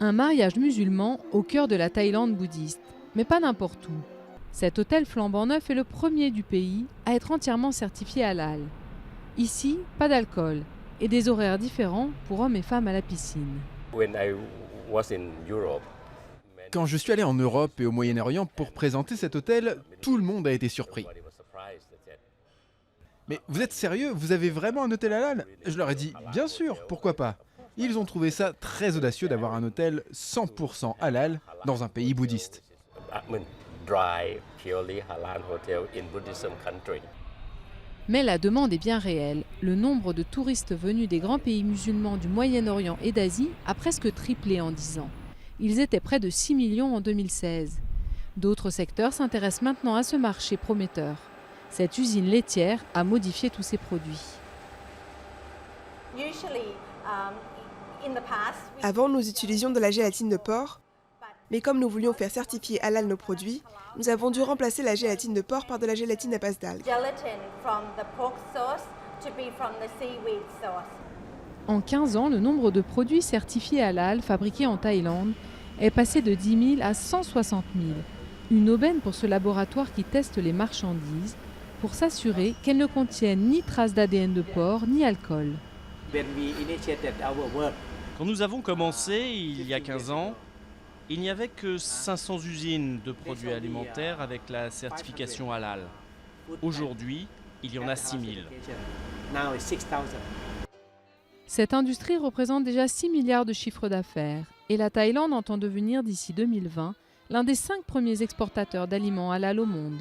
Un mariage musulman au cœur de la Thaïlande bouddhiste, mais pas n'importe où. Cet hôtel flambant neuf est le premier du pays à être entièrement certifié halal. Ici, pas d'alcool et des horaires différents pour hommes et femmes à la piscine. Quand je suis allé en Europe et au Moyen-Orient pour présenter cet hôtel, tout le monde a été surpris. Mais vous êtes sérieux? Vous avez vraiment un hôtel halal? Je leur ai dit, bien sûr, pourquoi pas? Ils ont trouvé ça très audacieux d'avoir un hôtel 100% halal dans un pays bouddhiste. Mais la demande est bien réelle. Le nombre de touristes venus des grands pays musulmans du Moyen-Orient et d'Asie a presque triplé en 10 ans. Ils étaient près de 6 millions en 2016. D'autres secteurs s'intéressent maintenant à ce marché prometteur. Cette usine laitière a modifié tous ses produits. Avant, nous utilisions de la gélatine de porc, mais comme nous voulions faire certifier halal nos produits, nous avons dû remplacer la gélatine de porc par de la gélatine à base d'algues. En 15 ans, le nombre de produits certifiés halal fabriqués en Thaïlande est passé de 10 000 à 160 000. Une aubaine pour ce laboratoire qui teste les marchandises pour s'assurer qu'elles ne contiennent ni traces d'ADN de porc ni alcool. Quand nous avons commencé, il y a 15 ans, il n'y avait que 500 usines de produits alimentaires avec la certification halal. Aujourd'hui, il y en a 6000. Cette industrie représente déjà 6 milliards de chiffre d'affaires et la Thaïlande entend devenir d'ici 2020 l'un des 5 premiers exportateurs d'aliments halal au monde.